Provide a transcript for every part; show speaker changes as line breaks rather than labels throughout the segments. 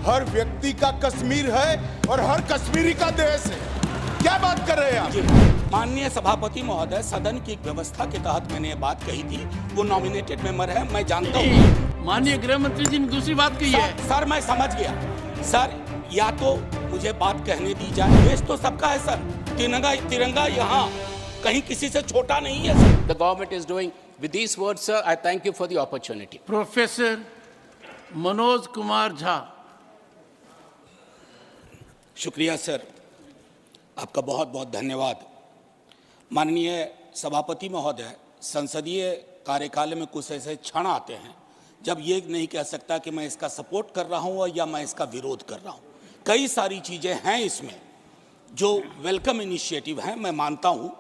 हर व्यक्ति का कश्मीर है और हर कश्मीरी का देश है। क्या बात कर रहे हैं आप?
माननीय सभापति महोदय, सदन की एक व्यवस्था के तहत मैंने ये बात कही थी। वो नॉमिनेटेड मेंबर है, मैं जानता हूँ।
माननीय गृह मंत्री जी ने दूसरी बात कही है।
सर मैं समझ गया। सर या तो मुझे बात कहने दी जाए। देश तो सबका है सर। तिरंगा यहाँ कहीं किसी से छोटा नहीं है sir.
The government is doing. With these words, sir, I thank you for the opportunity.
Professor Manoj Kumar Jha.
शुक्रिया सर, आपका बहुत बहुत धन्यवाद। माननीय सभापति महोदय, संसदीय कार्यकाल में कुछ ऐसे क्षण आते हैं जब ये नहीं कह सकता कि मैं इसका सपोर्ट कर रहा हूँ या मैं इसका विरोध कर रहा हूँ। कई सारी चीज़ें हैं इसमें जो वेलकम इनिशिएटिव हैं, मैं मानता हूँ।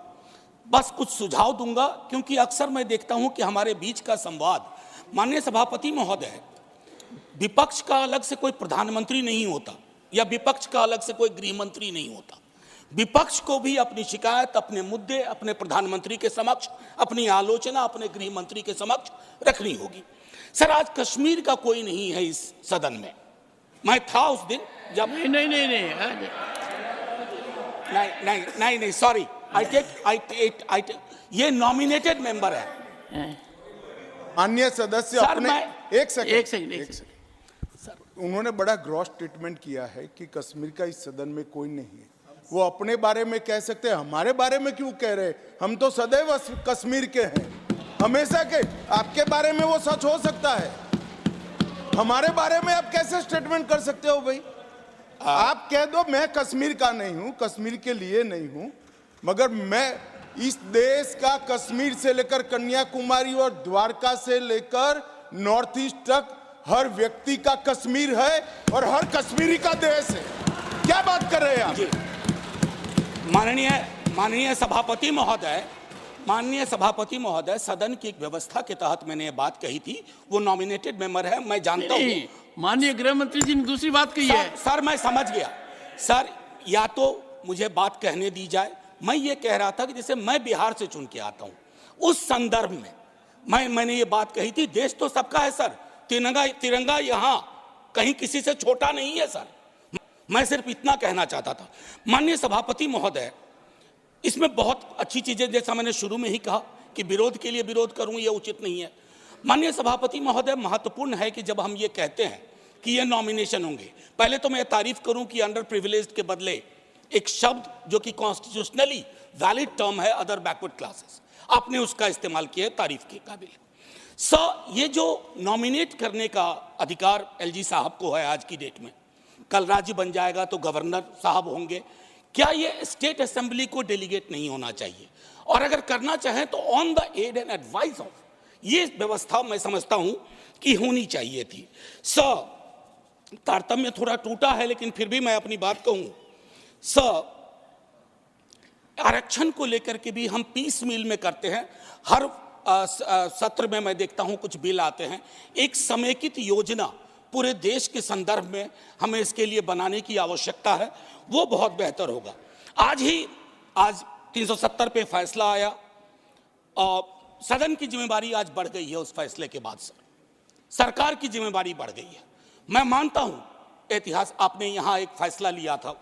बस कुछ सुझाव दूंगा क्योंकि अक्सर मैं देखता हूँ कि हमारे बीच का संवाद, माननीय सभापति महोदय, विपक्ष का अलग से कोई प्रधानमंत्री नहीं होता या विपक्ष का अलग से कोई गृह मंत्री नहीं होता। विपक्ष को भी अपनी शिकायत, अपने मुद्दे अपने प्रधानमंत्री के समक्ष, अपनी आलोचना अपने गृह मंत्री के समक्ष रखनी होगी। सर आज कश्मीर का कोई नहीं है इस सदन में। मैं था उस दिन जब नहीं सॉरी, ये नॉमिनेटेड मेंबर है।
माननीय सदस्य अपने एक सेकंड
सर,
उन्होंने बड़ा ग्रॉस स्टेटमेंट किया है कि कश्मीर का इस सदन में कोई नहीं है। वो अपने बारे में कह सकते हैं, हमारे बारे में क्यों कह रहे? हम तो सदैव कश्मीर के हैं, हमेशा के। आपके बारे में वो सच हो सकता है, हमारे बारे में आप कैसे स्टेटमेंट कर सकते हो भाई? आप कह दो मैं कश्मीर का नहीं हूं, कश्मीर के लिए नहीं हूं, मगर मैं इस देश का कश्मीर से लेकर कन्याकुमारी और द्वारका से लेकर नॉर्थ ईस्ट तक हर व्यक्ति का कश्मीर है और हर कश्मीरी का देश है। क्या बात कर रहे हैं आप?
माननीय सभापति महोदय, सदन की एक व्यवस्था के तहत मैंने ये बात कही थी। वो नॉमिनेटेड मेंबर है, मैं जानता हूँ।
माननीय गृह मंत्री जी ने दूसरी बात कही है।
सर मैं समझ गया। सर या तो मुझे बात कहने दी जाए। मैं ये कह रहा था कि जैसे मैं बिहार से चुन के आता हूँ, उस संदर्भ में मैंने ये बात कही थी। देश तो सबका है सर। तिरंगा यहाँ कहीं किसी से छोटा नहीं है सर। मैं सिर्फ इतना कहना चाहता था। माननीय सभापति महोदय, इसमें बहुत अच्छी चीजें, जैसा मैंने शुरू में ही कहा कि विरोध के लिए विरोध करूं ये उचित नहीं है। माननीय सभापति महोदय, महत्वपूर्ण है कि जब हम ये कहते हैं कि ये नॉमिनेशन होंगे, पहले तो मैं तारीफ करूं कि अंडर प्रिविलेज्ड के बदले एक शब्द जो कि कॉन्स्टिट्यूशनली वैलिड टर्म है, अदर बैकवर्ड क्लासेस, आपने उसका इस्तेमाल किया है, तारीफ के काबिल। ये जो नॉमिनेट करने का अधिकार एलजी साहब को है आज की डेट में, कल राज्य बन जाएगा तो गवर्नर साहब होंगे। क्या ये स्टेट असेंबली को डेलीगेट नहीं होना चाहिए? और अगर करना चाहें तो on the ad and advice of, ये व्यवस्था मैं समझता हूं कि होनी चाहिए थी। तारतम्य थोड़ा टूटा है, लेकिन फिर भी मैं अपनी बात कहूं। आरक्षण को लेकर के भी हम पीस मील में करते हैं। हर सत्र में मैं देखता हूं कुछ बिल आते हैं। एक समेकित योजना पूरे देश के संदर्भ में हमें इसके लिए बनाने की आवश्यकता है, वो बहुत बेहतर होगा। आज 370 पे फैसला आया और सदन की जिम्मेदारी आज बढ़ गई है। उस फैसले के बाद सरकार की जिम्मेदारी बढ़ गई है। मैं मानता हूं इतिहास, आपने यहां एक फैसला लिया था,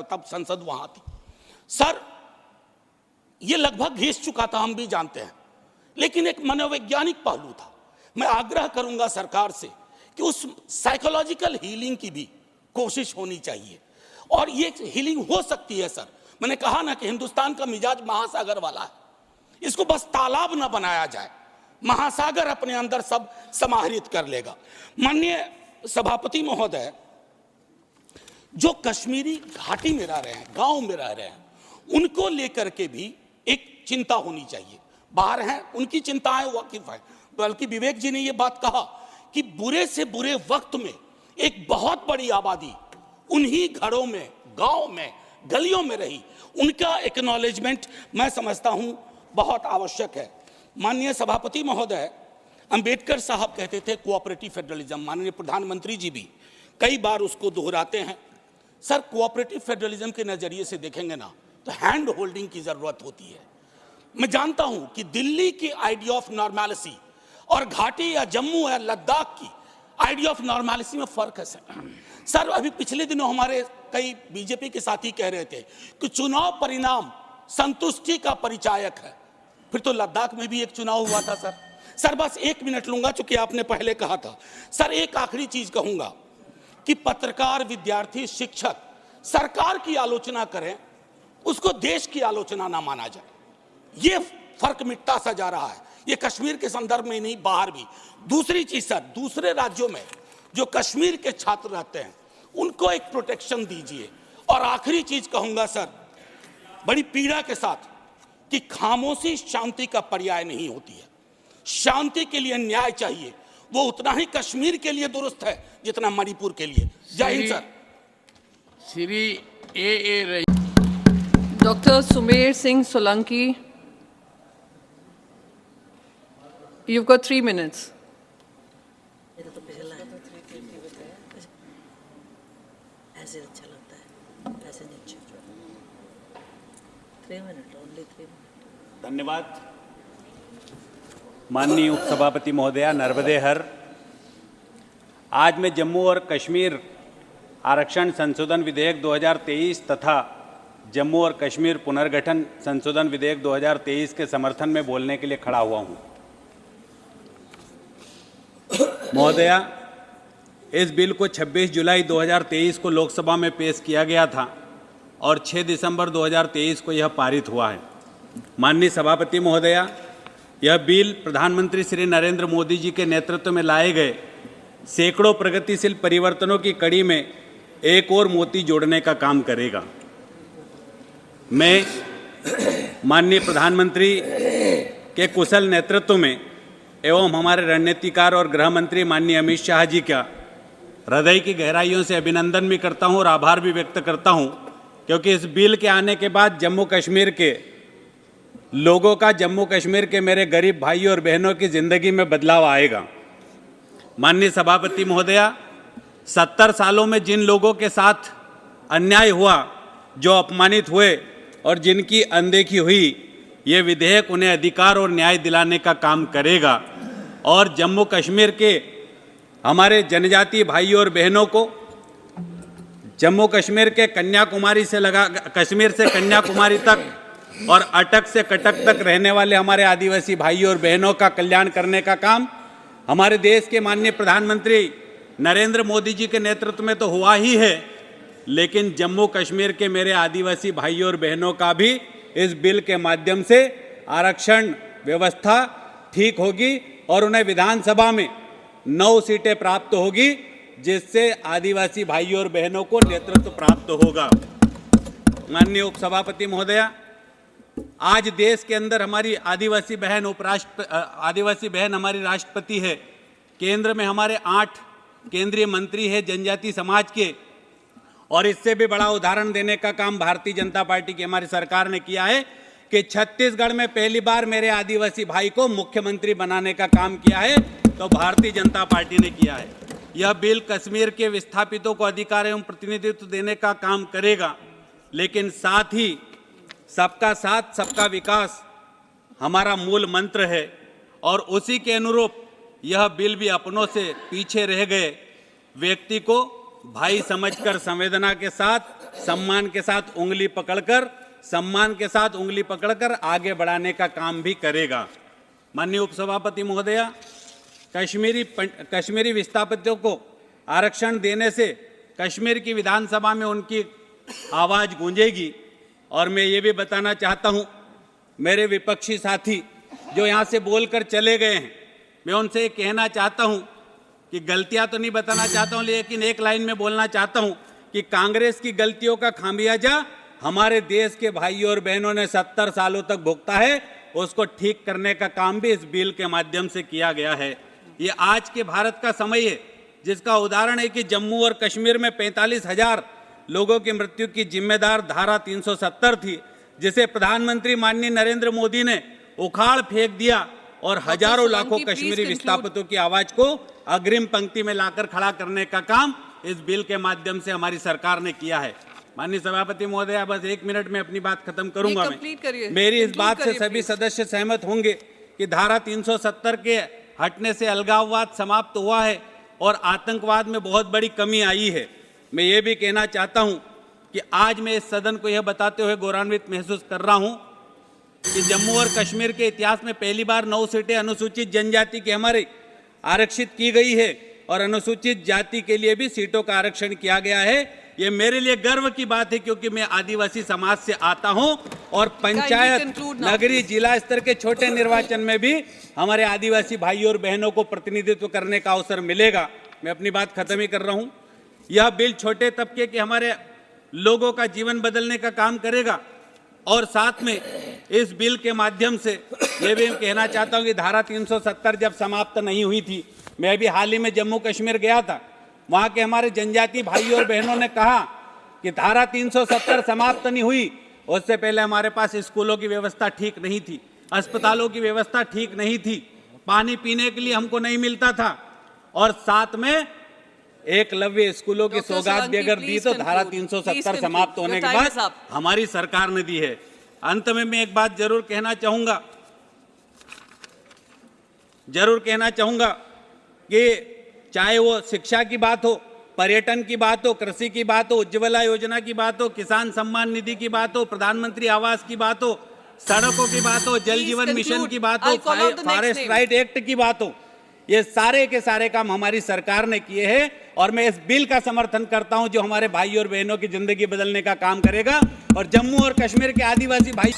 तब संसद वहां थी सर। ये लगभग घिस चुका था, हम भी जानते हैं, लेकिन एक मनोवैज्ञानिक पहलू था। मैं आग्रह करूंगा सरकार से कि उस साइकोलॉजिकल हीलिंग की भी कोशिश होनी चाहिए, और ये हीलिंग हो सकती है सर। मैंने कहा ना कि हिंदुस्तान का मिजाज महासागर वाला है, इसको बस तालाब ना बनाया जाए, महासागर अपने अंदर सब समाहित कर लेगा। माननीय सभापति महोदय, जो कश्मीरी घाटी में रह रहे हैं, गांव में रह रहे हैं, उनको लेकर के भी एक चिंता होनी चाहिए। बाहर हैं, उनकी चिंताएं वाकिफ है। बल्कि विवेक जी ने यह बात कहा कि बुरे से बुरे वक्त में एक बहुत बड़ी आबादी उन्हीं घरों में, गांव में, गलियों में रही, उनका एक्नॉलेजमेंट मैं समझता हूं बहुत आवश्यक है। माननीय सभापति महोदय, अंबेडकर साहब कहते थे कोऑपरेटिव फेडरलिज्म, माननीय प्रधानमंत्री जी भी कई बार उसको दोहराते हैं। सर कोऑपरेटिव फेडरलिज्म के नजरिए से देखेंगे ना तो हैंड होल्डिंग की जरूरत होती है। मैं जानता हूं कि दिल्ली की आइडिया ऑफ नॉर्मैलिटी और घाटी या जम्मू या लद्दाख की आइडिया ऑफ नॉर्मैलिटी में फर्क है सर अभी पिछले दिनों हमारे कई बीजेपी के साथी कह रहे थे कि चुनाव परिणाम संतुष्टि का परिचायक है। फिर तो लद्दाख में भी एक चुनाव हुआ था सर। सर बस 1 मिनट लूंगा चूंकि आपने पहले कहा था। सर एक आखिरी चीज कहूंगा कि पत्रकार, विद्यार्थी, शिक्षक सरकार की आलोचना करें, उसको देश की आलोचना ना माना जाए। ये फर्क मिटता सा जा रहा है, ये कश्मीर के संदर्भ में नहीं, बाहर भी। दूसरी चीज सर, दूसरे राज्यों में जो कश्मीर के छात्र रहते हैं उनको एक प्रोटेक्शन दीजिए। और आखिरी चीज कहूंगा सर, बड़ी पीड़ा के साथ, कि खामोशी शांति का पर्याय नहीं होती है। शांति के लिए न्याय चाहिए, वो उतना ही कश्मीर के लिए दुरुस्त है जितना मणिपुर के लिए। जय हिंद सर।
श्री ए रही।
Dr. Sumer Singh Solanki, you've got 3 minutes.
ऐसे अच्छा लगता है, ऐसे नहीं अच्छा। 3 मिनट, ओनली 3 मिनट।
धन्यवाद माननीय उपसभापति महोदया नर्मदे हर। आज मैं जम्मू और कश्मीर आरक्षण संशोधन विधेयक 2023 तथा जम्मू और कश्मीर पुनर्गठन संशोधन विधेयक 2023 के समर्थन में बोलने के लिए खड़ा हुआ हूं। महोदया, इस बिल को 26 जुलाई 2023 को लोकसभा में पेश किया गया था और 6 दिसंबर 2023 को यह पारित हुआ है। माननीय सभापति महोदया, यह बिल प्रधानमंत्री श्री नरेंद्र मोदी जी के नेतृत्व में लाए गए सैकड़ों प्रगतिशील परिवर्तनों की कड़ी में एक और मोती जोड़ने का काम करेगा। मैं माननीय प्रधानमंत्री के कुशल नेतृत्व में एवं हमारे रणनीतिकार और गृह मंत्री माननीय अमित शाह जी का हृदय की गहराइयों से अभिनंदन भी करता हूं और आभार भी व्यक्त करता हूं, क्योंकि इस बिल के आने के बाद जम्मू कश्मीर के लोगों का, जम्मू कश्मीर के मेरे गरीब भाई और बहनों की जिंदगी में बदलाव आएगा। माननीय सभापति महोदया, 70 सालों में जिन लोगों के साथ अन्याय हुआ, जो अपमानित हुए और जिनकी अनदेखी हुई, ये विधेयक उन्हें अधिकार और न्याय दिलाने का काम करेगा और जम्मू कश्मीर के हमारे जनजातीय भाई और बहनों को, जम्मू कश्मीर के कन्याकुमारी से कश्मीर से कन्याकुमारी तक और अटक से कटक तक रहने वाले हमारे आदिवासी भाई और बहनों का कल्याण करने का काम हमारे देश के माननीय प्रधानमंत्री नरेंद्र मोदी जी के नेतृत्व में तो हुआ ही है, लेकिन जम्मू कश्मीर के मेरे आदिवासी भाई और बहनों का भी इस बिल के माध्यम से आरक्षण व्यवस्था ठीक होगी और उन्हें विधानसभा में 9 सीटें प्राप्त होगी, जिससे आदिवासी भाई और बहनों को नेतृत्व प्राप्त होगा। माननीय उपसभापति महोदया, आज देश के अंदर हमारी आदिवासी बहन हमारी राष्ट्रपति है। केंद्र में हमारे 8 केंद्रीय मंत्री है जनजाति समाज के, और इससे भी बड़ा उदाहरण देने का काम भारतीय जनता पार्टी की हमारी सरकार ने किया है कि छत्तीसगढ़ में पहली बार मेरे आदिवासी भाई को मुख्यमंत्री बनाने का काम किया है, तो भारतीय जनता पार्टी ने किया है। यह बिल कश्मीर के विस्थापितों को अधिकार एवं प्रतिनिधित्व देने का काम करेगा, लेकिन साथ ही सबका साथ सबका विकास हमारा मूल मंत्र है और उसी के अनुरूप यह बिल भी अपनों से पीछे रह गए व्यक्ति को भाई समझकर संवेदना के साथ, सम्मान के साथ उंगली पकड़कर आगे बढ़ाने का काम भी करेगा। माननीय उपसभापति महोदया, कश्मीरी विस्थापितों को आरक्षण देने से कश्मीर की विधानसभा में उनकी आवाज गूंजेगी। और मैं ये भी बताना चाहता हूँ, मेरे विपक्षी साथी जो यहाँ से बोलकर चले गए हैं, मैं उनसे कहना चाहता हूँ कि गलतियाँ तो नहीं बताना चाहता हूँ, लेकिन एक लाइन में बोलना चाहता हूँ कि कांग्रेस की गलतियों का खामियाजा हमारे देश के भाई और बहनों ने 70 सालों तक भुगता है, उसको ठीक करने का काम भी इस बिल के माध्यम से किया गया है। ये आज के भारत का समय है जिसका उदाहरण है कि जम्मू और कश्मीर में 45,000 लोगों की मृत्यु की जिम्मेदार धारा 370 थी, जिसे प्रधानमंत्री माननीय नरेंद्र मोदी ने उखाड़ फेंक दिया और हजारों लाखों कश्मीरी विस्थापितों की आवाज को अग्रिम पंक्ति में लाकर खड़ा करने का काम इस बिल के माध्यम से हमारी सरकार ने किया है। माननीय सभापति महोदया, बस 1 मिनट में अपनी बात खत्म करूंगा। मैं मेरी इस बात से सभी सदस्य सहमत होंगे कि धारा 370 के हटने से अलगाववाद समाप्त हुआ है और आतंकवाद में बहुत बड़ी कमी आई है। मैं ये भी कहना चाहता हूं कि आज मैं इस सदन को यह बताते हुए गौरवान्वित महसूस कर रहा हूं कि जम्मू और कश्मीर के इतिहास में पहली बार 9 सीटें अनुसूचित जनजाति की हमारी आरक्षित की गई है और अनुसूचित जाति के लिए भी सीटों का आरक्षण किया गया है। ये मेरे लिए गर्व की बात है क्योंकि मैं आदिवासी समाज से आता हूं और पंचायत, नगरीय, जिला स्तर के छोटे निर्वाचन में भी हमारे आदिवासी भाइयों और बहनों को प्रतिनिधित्व करने का अवसर मिलेगा। मैं अपनी बात खत्म ही कर रहा हूं। यह बिल छोटे तबके के हमारे लोगों का जीवन बदलने का काम करेगा और साथ में इस बिल के माध्यम से ये भी कहना चाहता हूं कि धारा 370 जब समाप्त नहीं हुई थी, मैं भी हाल ही में जम्मू कश्मीर गया था, वहां के हमारे जनजाति भाइयों और बहनों ने कहा कि धारा 370 समाप्त नहीं हुई, उससे पहले हमारे पास स्कूलों की व्यवस्था ठीक नहीं थी, अस्पतालों की व्यवस्था ठीक नहीं थी, पानी पीने के लिए हमको नहीं मिलता था और साथ में एकलव्य स्कूलों की सौगात भी अगर दी तो धारा 370 समाप्त होने के बाद हमारी सरकार ने दी है। अंत में मैं एक बात जरूर कहना चाहूंगा कि चाहे वो शिक्षा की बात हो, पर्यटन की बात हो, कृषि की बात हो, उज्ज्वला योजना की बात हो, किसान सम्मान निधि की बात हो, प्रधानमंत्री आवास की बात हो, सड़कों की बात हो, जल जीवन मिशन की बात हो, फॉरेस्ट राइट एक्ट की बात हो, ये सारे के सारे काम हमारी सरकार ने किए हैं और मैं इस बिल का समर्थन करता हूं जो हमारे भाई और बहनों की जिंदगी बदलने का काम करेगा और जम्मू और कश्मीर के आदिवासी भाई